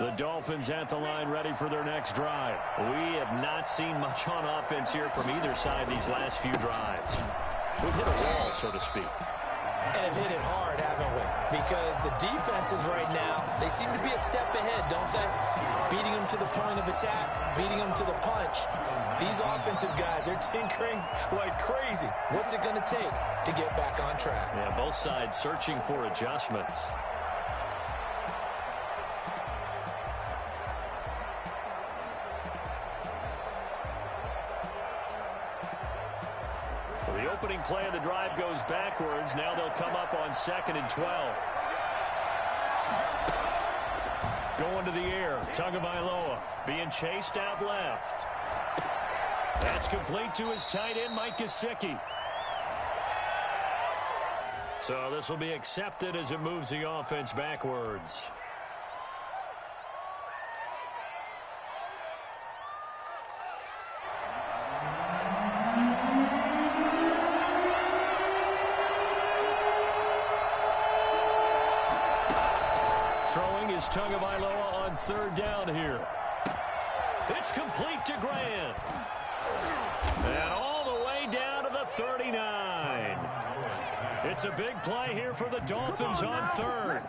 The Dolphins at the line ready for their next drive. We have not seen much on offense here from either side these last few drives. We've hit a wall, so to speak. And have hit it hard, haven't we? Because the defenses right now, they seem to be a step ahead, don't they? Beating them to the point of attack, beating them to the punch. These offensive guys, they're tinkering like crazy. What's it going to take to get back on track? Yeah, both sides searching for adjustments. The opening play of the drive goes backwards. Now they'll come up on 2nd and 12. Going to the air. Tagovailoa being chased out left. That's complete to his tight end, Mike Gesicki. So this will be accepted as it moves the offense backwards. Throwing is Tagovailoa on 3rd down here. It's complete to Grant. And all the way down to the 39. It's a big play here for the Dolphins on 3rd.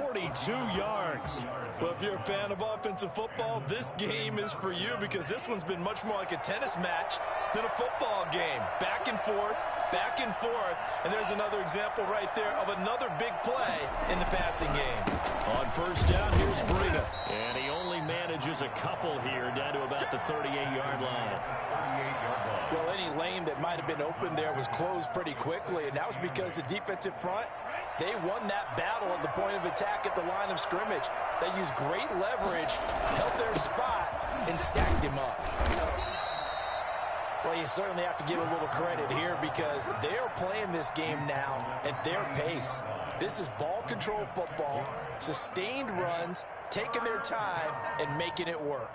42 yards. Well, if you're a fan of offensive football, this game is for you because this one's been much more like a tennis match than a football game. Back and forth, and there's another example right there of another big play in the passing game. On 1st down, here's Breida. And he only manages a couple here down to about the 38-yard line. Well, any lane that might have been open there was closed pretty quickly, and that was because the defensive front, they won that battle at the point of attack at the line of scrimmage. They used great leverage, held their spot, and stacked him up. Well, you certainly have to give a little credit here because they're playing this game now at their pace. This is ball control football, sustained runs, taking their time, and making it work.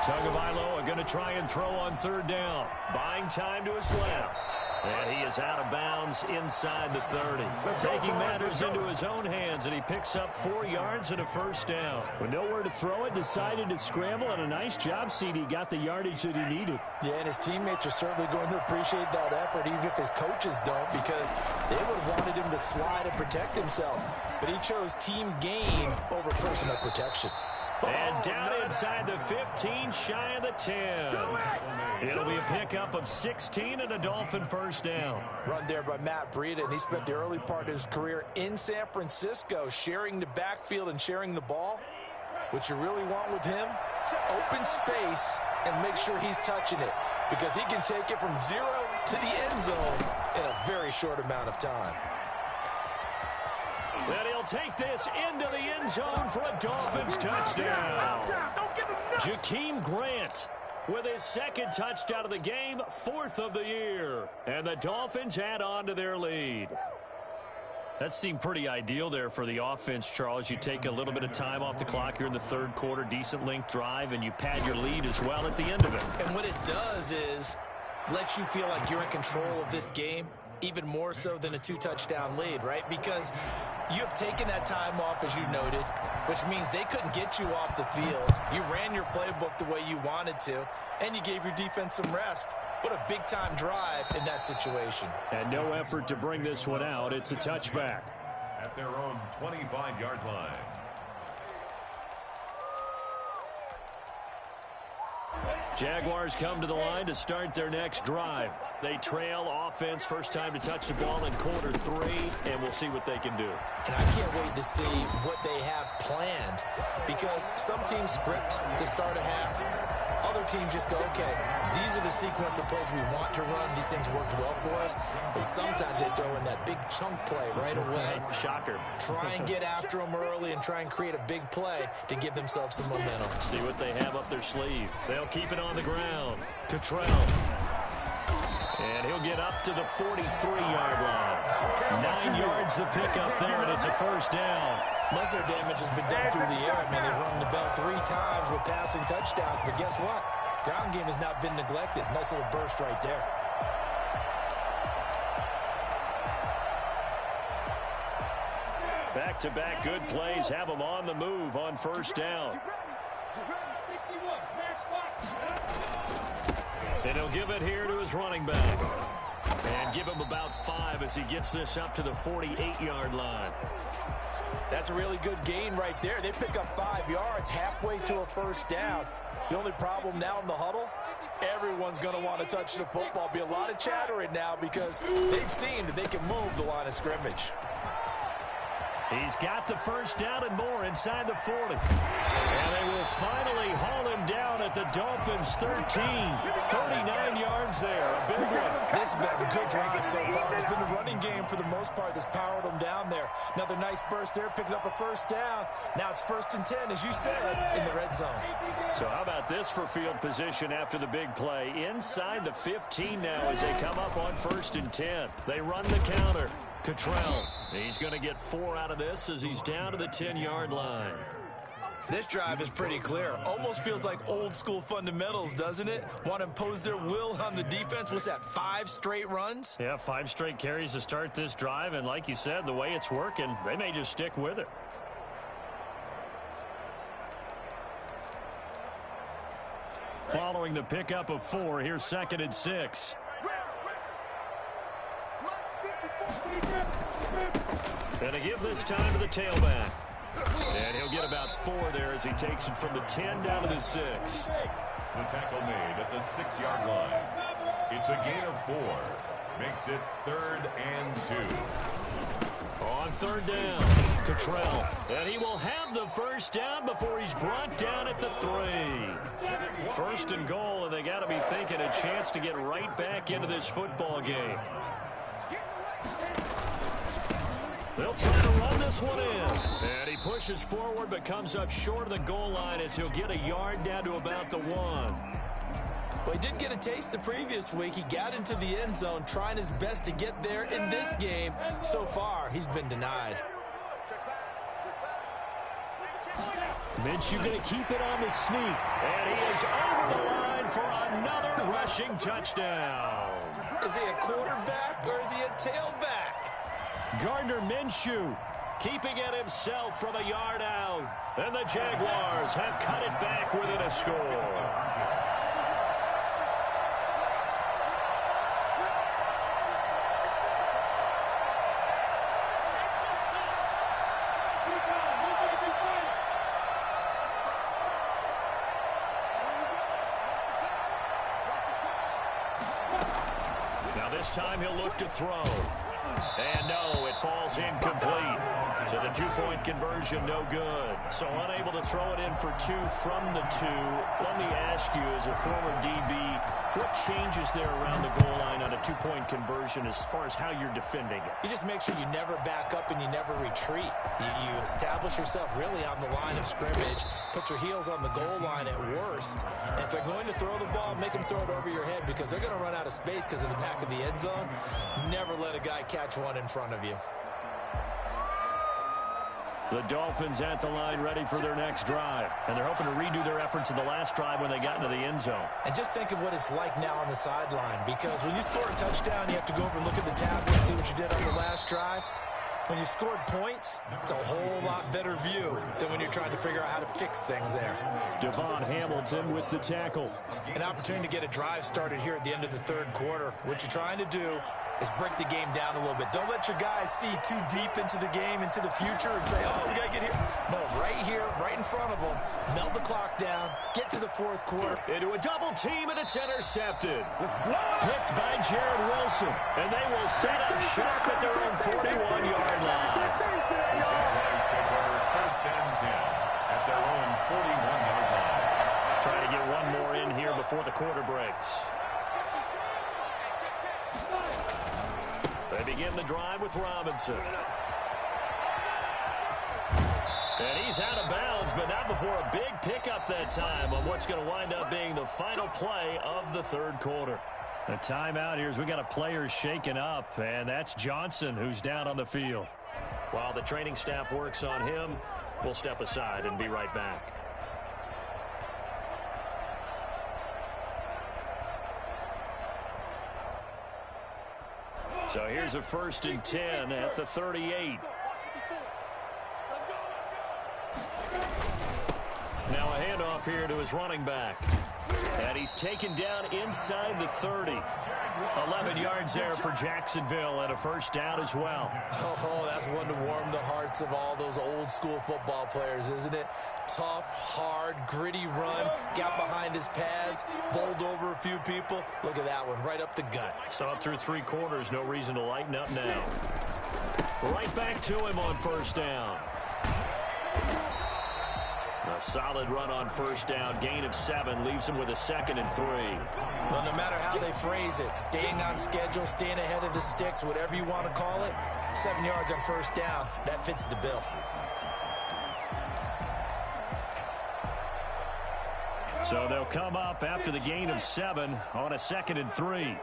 Tagovailoa going to try and throw on 3rd down. Buying time to his left. And he is out of bounds inside the 30. Taking matters into his own hands, and he picks up 4 yards and a 1st down. With nowhere to throw it, decided to scramble, and a nice job, CD. Got the yardage that he needed. Yeah, and his teammates are certainly going to appreciate that effort, even if his coaches don't, because they would have wanted him to slide and protect himself. But he chose team gain over personal protection. And down inside the 15, shy of the 10. It'll be a pickup of 16 and a Dolphin 1st down. Run there by Matt Breida, and he spent the early part of his career in San Francisco, sharing the backfield and sharing the ball. What you really want with him, open space and make sure he's touching it, because he can take it from 0 to the end zone in a very short amount of time. And he'll take this into the end zone for a Dolphins touchdown. Jakeem Grant with his 2nd touchdown of the game, 4th of the year. And the Dolphins add on to their lead. That seemed pretty ideal there for the offense, Charles. You take a little bit of time off the clock here in the 3rd quarter, decent length drive, and you pad your lead as well at the end of it. And what it does is let you feel like you're in control of this game, even more so than a 2-touchdown lead, right? Because you have taken that time off, as you noted, which means they couldn't get you off the field. You ran your playbook the way you wanted to, and you gave your defense some rest. What a big-time drive in that situation. And no effort to bring this one out. It's a touchback. At their own 25-yard line. Jaguars come to the line to start their next drive. They trail offense, first time to touch the ball in quarter 3, and we'll see what they can do. And I can't wait to see what they have planned, because some teams script to start a half. Other teams just go, okay, these are the sequence of plays we want to run. These things worked well for us. And sometimes they throw in that big chunk play right away. Shocker. Try and get after them early and try and create a big play to give themselves some momentum. See what they have up their sleeve. They'll keep it on the ground. Cottrell. And he'll get up to the 43-yard line. 9 yards the pickup there, and it's a first down. Most of their damage has been done through the air. I mean, they've rung the bell 3 times with passing touchdowns, but guess what? Ground game has not been neglected. Nice little burst right there. Back-to-back good plays have them on the move on first down. And he'll give it here to his running back. And give him about 5 as he gets this up to the 48-yard line. That's a really good gain right there. They pick up 5 yards halfway to a first down. The only problem now in the huddle, everyone's going to want to touch the football. Be a lot of chattering now because they've seen that they can move the line of scrimmage. He's got the first down and more inside the 40. And they will finally haul him down at the Dolphins' 13. 39 yards there. A big one. This has been a good drive so far. It's been the running game for the most part that's powered them down there. Another nice burst there, picking up a first down. Now it's 1st and 10, as you said, in the red zone. So how about this for field position after the big play? Inside the 15 now as they come up on 1st and 10. They run the counter. Cottrell, he's going to get 4 out of this as he's down to the 10-yard line. This drive is pretty clear. Almost feels like old school fundamentals, doesn't it? Want to impose their will on the defense. What's that, 5 straight runs? Yeah, 5 straight carries to start this drive. And like you said, the way it's working, they may just stick with it. Following the pickup of 4, here's 2nd and 6. And to give this time to the tailback. And he'll get about 4 there as he takes it from the 10 down to the 6. The tackle made at the 6-yard line. It's a gain of 4. Makes it 3rd and 2. On 3rd down, Cottrell. And he will have the first down before he's brought down at the 3. 1st and goal, and they got to be thinking a chance to get right back into this football game. They'll try to run this one in. And he pushes forward but comes up short of the goal line as he'll get a yard down to about the 1. Well, he did get a taste the previous week. He got into the end zone trying his best to get there in this game. So far, he's been denied. Minshew going to keep it on the sneak. And he is over the line for another rushing touchdown. Is he a quarterback or is he a tailback? Gardner Minshew keeping it himself from a yard out. And the Jaguars have cut it back within a score. Now this time he'll look to throw. And no, it falls incomplete. So the 2-point conversion, no good. So unable to throw it in for 2 from the 2. Let me ask you, as a former DB, what changes there around the goal line on a 2-point conversion as far as how you're defending it? You just make sure you never back up and you never retreat. You establish yourself really on the line of scrimmage, put your heels on the goal line at worst. And if they're going to throw the ball, make them throw it over your head because they're going to run out of space because in the back of the end zone, never let a guy catch one in front of you. The Dolphins at the line ready for their next drive. And they're hoping to redo their efforts in the last drive when they got into the end zone. And just think of what it's like now on the sideline, because when you score a touchdown, you have to go over and look at the tablet and see what you did on the last drive. When you scored points, it's a whole lot better view than when you're trying to figure out how to fix things there. Devon Hamilton with the tackle. An opportunity to get a drive started here at the end of the 3rd quarter. What you're trying to do is break the game down a little bit. Don't let your guys see too deep into the game, into the future, and say, oh, we got to get here. No, right here, right in front of them. Melt the clock down. Get to the 4th quarter. Into a double team, and it's intercepted. Picked by Jared Wilson. And they will set up shop at their own 41-yard line. First and 10 at their own 41-yard line. Trying to get one more in here before the quarter breaks. They begin the drive with Robinson. And he's out of bounds, but not before a big pickup that time on what's going to wind up being the final play of the 3rd quarter. A timeout here as we got a player shaken up, and that's Johnson who's down on the field. While the training staff works on him, we'll step aside and be right back. So here's a 1st and 10 at the 38. Now a handoff here to his running back. And he's taken down inside the 30. 11 yards there for Jacksonville and a 1st down as well. Oh, that's one to warm the hearts of all those old school football players, isn't it? Tough, hard, gritty run, got behind his pads, bowled over a few people. Look at that one, right up the gut. Saw it through 3 quarters, no reason to lighten up now. Right back to him on 1st down. A solid run on 1st down, gain of 7, leaves him with a 2nd and 3. Well, no matter how they phrase it, staying on schedule, staying ahead of the sticks, whatever you want to call it, 7 yards on 1st down, that fits the bill. So they'll come up after the gain of 7 on a 2nd and 3.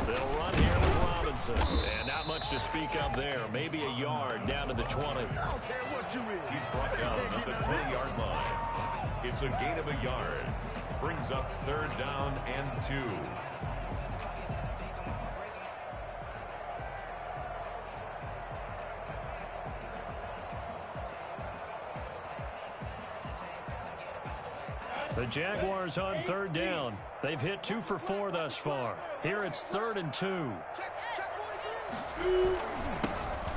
They'll run here with Robinson. And not much to speak of there. Maybe a yard down to the 20. He's brought down at the 20-yard line. It's a gain of a yard. Brings up 3rd down and 2. The Jaguars on 3rd down. They've hit 2 for 4 thus far. Here it's 3rd and 2.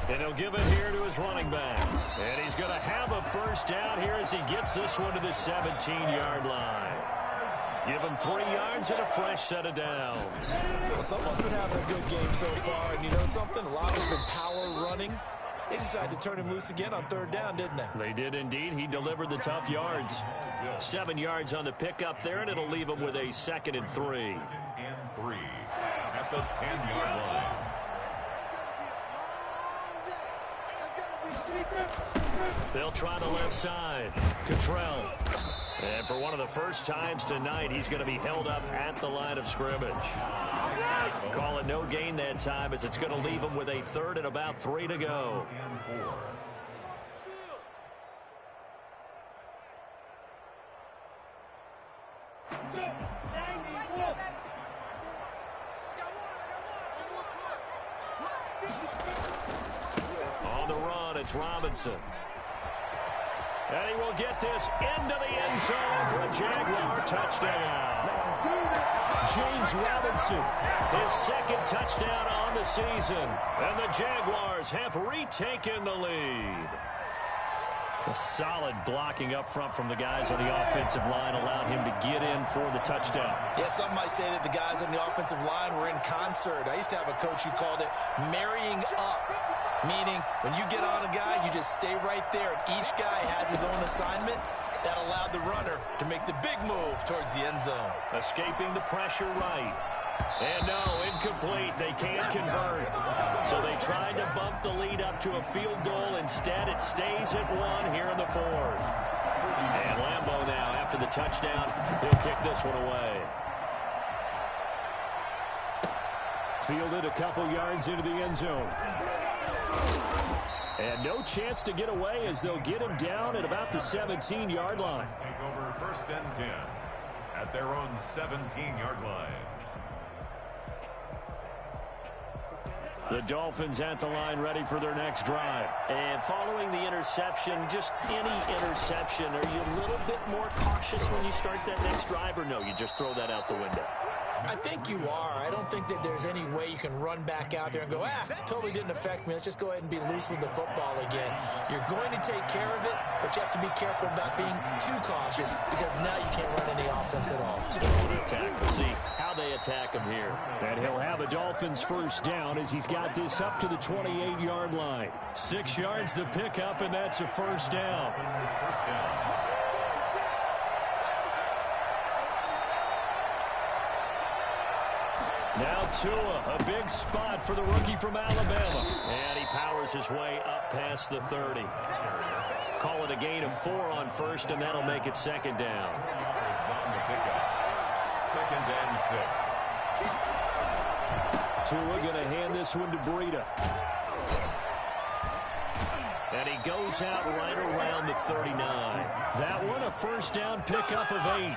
And he'll give it here to his running back. And he's going to have a 1st down here as he gets this one to the 17-yard line. Give him 3 yards and a fresh set of downs. Well, someone's been having a good game so far. And you know something? A lot has been power running. They decided to turn him loose again on 3rd down, didn't they? They did indeed. He delivered the tough yards. 7 yards on the pickup there, and it'll leave him with a 2nd and 3. 2nd and 3 at the 10-yard line. They'll try the left side. Cottrell. And for one of the first times tonight, he's going to be held up at the line of scrimmage. Call it no gain that time as it's going to leave him with a 3rd and about 3 to go. On the run, it's Robinson. And he will get this into the end zone for a Jaguar touchdown. James Robinson, his 2nd touchdown on the season. And the Jaguars have retaken the lead. A solid blocking up front from the guys on the offensive line allowed him to get in for the touchdown. Yeah, some might say that the guys on the offensive line were in concert. I used to have a coach who called it marrying up, meaning when you get on a guy, you just stay right there, and each guy has his own assignment. That allowed the runner to make the big move towards the end zone. Escaping the pressure right. And no, incomplete. They can't convert. So they tried to bump the lead up to a field goal. Instead, it stays at 1 here in the 4th. And Lambeau now, after the touchdown, he'll kick this one away. Fielded a couple yards into the end zone. And no chance to get away as they'll get him down at about the 17-yard line. Take over 1st and 10 at their own 17-yard line. The Dolphins at the line ready for their next drive. And following the interception, just any interception, are you a little bit more cautious when you start that next drive, or no, you just throw that out the window? I think you are. I don't think that there's any way you can run back out there and go, totally didn't affect me. Let's just go ahead and be loose with the football again. You're going to take care of it, but you have to be careful about being too cautious because now you can't run any offense at all. Attack. We'll see how they attack him here. And he'll have a Dolphins 1st down as he's got this up to the 28-yard line. 6 yards the pickup, and that's a 1st down. 1st down. Now Tua, a big spot for the rookie from Alabama. And he powers his way up past the 30. Call it a gain of 4 on first, and that'll make it second down. Second and 6. Tua going to hand this one to Breida. And he goes out right around the 39. That one, a first down pickup of 8.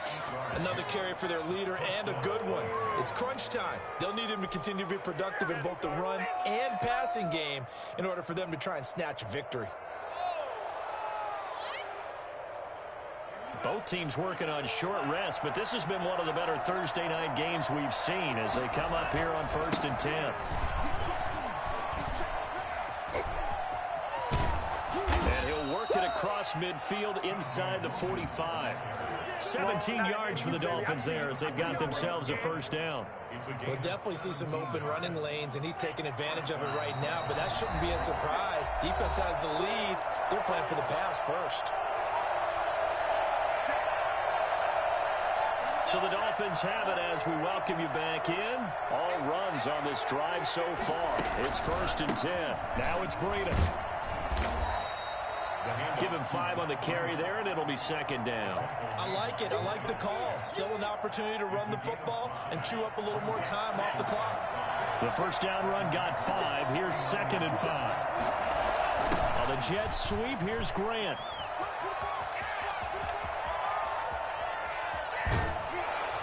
Another carry for their leader and a good one. It's crunch time. They'll need him to continue to be productive in both the run and passing game in order for them to try and snatch a victory. Both teams working on short rest, but this has been one of the better Thursday night games we've seen as they come up here on 1st and 10. Across midfield inside the 45. 17 yards for the Dolphins there as they've got themselves a first down. We'll definitely see some open running lanes, and he's taking advantage of it right now, but that shouldn't be a surprise. Defense has the lead. They're playing for the pass first. So the Dolphins have it as we welcome you back in. All runs on this drive so far. It's 1st and 10. Now it's Breida. Give him 5 on the carry there, and it'll be second down. I like it. I like the call. Still an opportunity to run the football and chew up a little more time off the clock. The first down run got 5. Here's 2nd and 5. On the Jets sweep, here's Grant.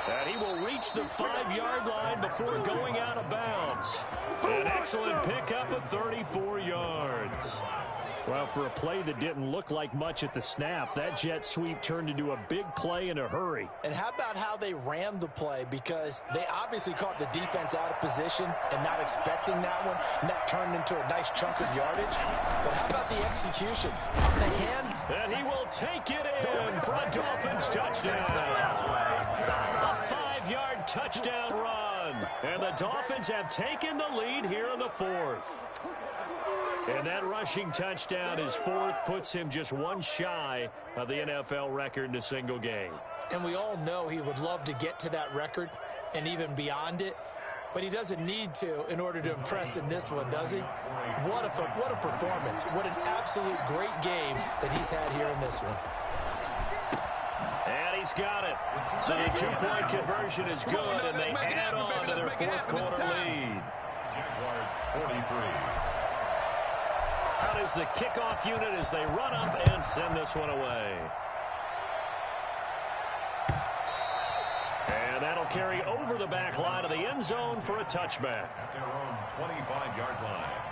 And he will reach the 5-yard line before going out of bounds. An excellent pickup of 34 yards. Well, for a play that didn't look like much at the snap, that jet sweep turned into a big play in a hurry. And how about how they ran the play? Because they obviously caught the defense out of position and not expecting that one, and that turned into a nice chunk of yardage. But how about the execution? On the hand. And he will take it in for a Dolphins touchdown. A 5-yard touchdown run. And the Dolphins have taken the lead here in the 4th. And that rushing touchdown, his 4th, puts him just one shy of the NFL record in a single game. And we all know he would love to get to that record and even beyond it, but he doesn't need to in order to impress in this one, does he? What a performance. What an absolute great game that he's had here in this one. And he's got it. So the 2-point conversion is good, and they add on to their 4th quarter lead. Jaguars 43. Out is the kickoff unit as they run up and send this one away. And that'll carry over the back line of the end zone for a touchback. At their own 25-yard line.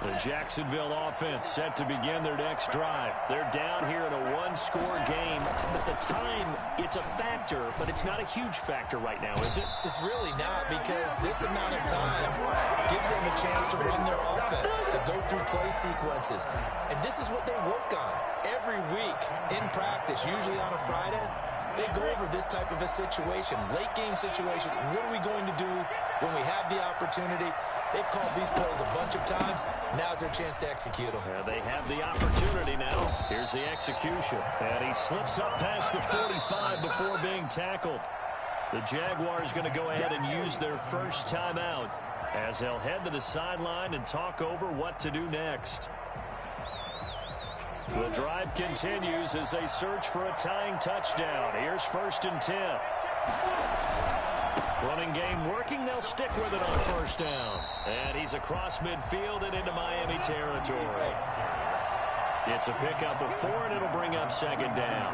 The Jacksonville offense set to begin their next drive. They're down here in a one-score game, but the time, it's a factor, but it's not a huge factor right now, is it? It's really not, because this amount of time gives them a chance to run their offense, to go through play sequences. And this is what they work on every week in practice, usually on a Friday. They go over this type of a situation, late game situation. What are we going to do when we have the opportunity? They've called these plays a bunch of times. Now's their chance to execute them. They have the opportunity now. Here's the execution. And he slips up past the 45 before being tackled. The Jaguars going to go ahead and use their first timeout as they'll head to the sideline and talk over what to do next. The drive continues as they search for a tying touchdown. Here's 1st and 10. Running game working. They'll stick with it on 1st down. And he's across midfield and into Miami territory. It's a pickup of 4, and it'll bring up 2nd down.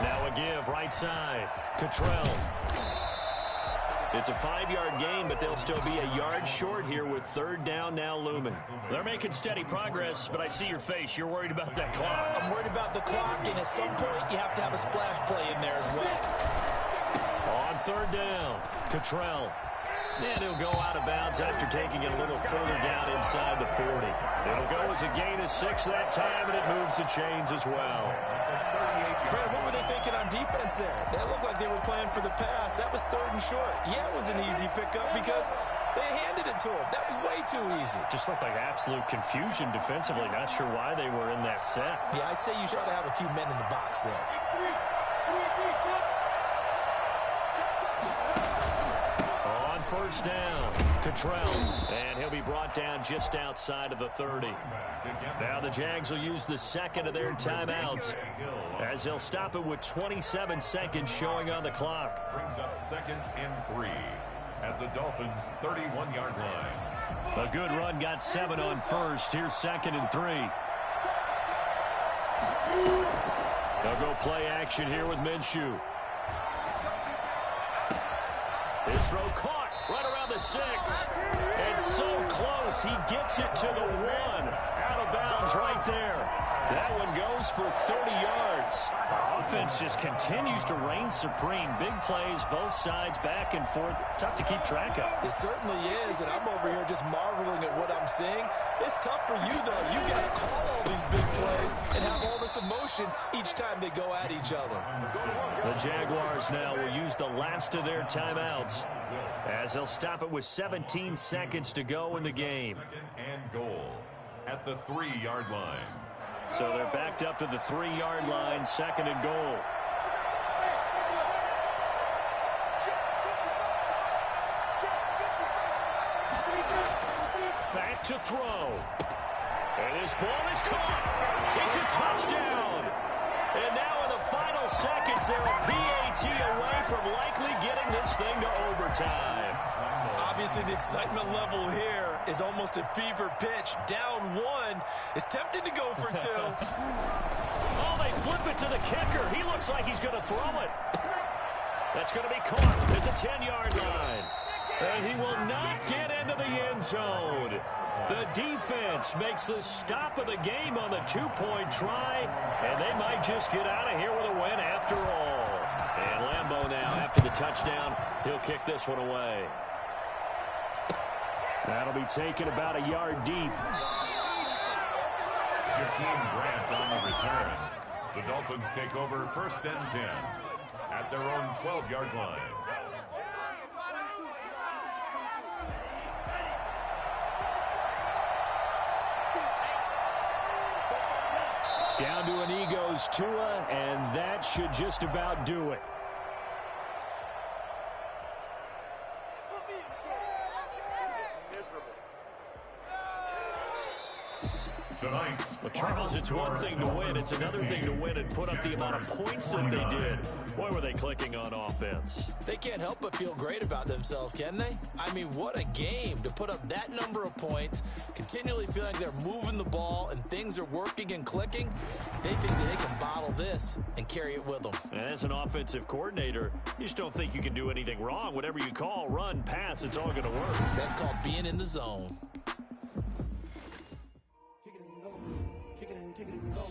Now a give right side. Cottrell. It's a 5-yard gain, but they'll still be a yard short here with 3rd down now looming. They're making steady progress, but I see your face. You're worried about that clock. I'm worried about the clock, and at some point you have to have a splash play in there as well. On 3rd down, Cottrell. And he'll go out of bounds after taking it a little further down inside the 40. It'll go as a gain of 6 that time, and it moves the chains as well. Brandon, what were they thinking thinking on defense there? They looked like they were playing for the pass. That was 3rd and short. Yeah, it was an easy pickup because they handed it to him. That was way too easy. Just looked like absolute confusion defensively. Not sure why they were in that set. Yeah, I'd say you try to have a few men in the box there. On first down, Cottrell, and he'll be brought down just outside of the 30. Now the Jags will use the second of their timeouts as they'll stop it with 27 seconds showing on the clock. Brings up 2nd and 3 at the Dolphins' 31-yard line. A good run got 7 on first. Here's 2nd and 3. They'll go play action here with Minshew. His throw caught right around the 6. And so close, he gets it to the 1. Out of bounds right there. That one goes for 30 yards. Offense just continues to reign supreme. Big plays, both sides, back and forth. Tough to keep track of. It certainly is, and I'm over here just marveling at what I'm seeing. It's tough for you, though. You got to call all these big plays and have all this emotion each time they go at each other. The Jaguars now will use the last of their timeouts as they'll stop it with 17 seconds to go in the game. 2nd and goal at the 3-yard line. So they're backed up to the 3-yard line, 2nd and goal. Back to throw. And this ball is caught. It's a touchdown. And now in the final seconds, they're a PAT away from likely getting this thing to overtime. Obviously, the excitement level here is almost a fever pitch. Down 1. It's tempting to go for 2. Oh, they flip it to the kicker. He looks like he's going to throw it. That's going to be caught at the 10-yard line. And he will not get into the end zone. The defense makes the stop of the game on the 2-point try, and they might just get out of here with a win after all. And Lambeau now, after the touchdown, he'll kick this one away. That'll be taken about a yard deep. Jakeem Grant on the return. The Dolphins take over 1st and 10 at their own 12-yard line. Down to an Eagles Tua, and that should just about do it. Well, Charles, it's one thing to win. It's another thing to win and put up the amount of points that they did. Boy, were they clicking on offense. They can't help but feel great about themselves, can they? I mean, what a game to put up that number of points, continually feel like they're moving the ball and things are working and clicking. They think that they can bottle this and carry it with them. And as an offensive coordinator, you just don't think you can do anything wrong. Whatever you call, run, pass, it's all going to work. That's called being in the zone. Kick it and go.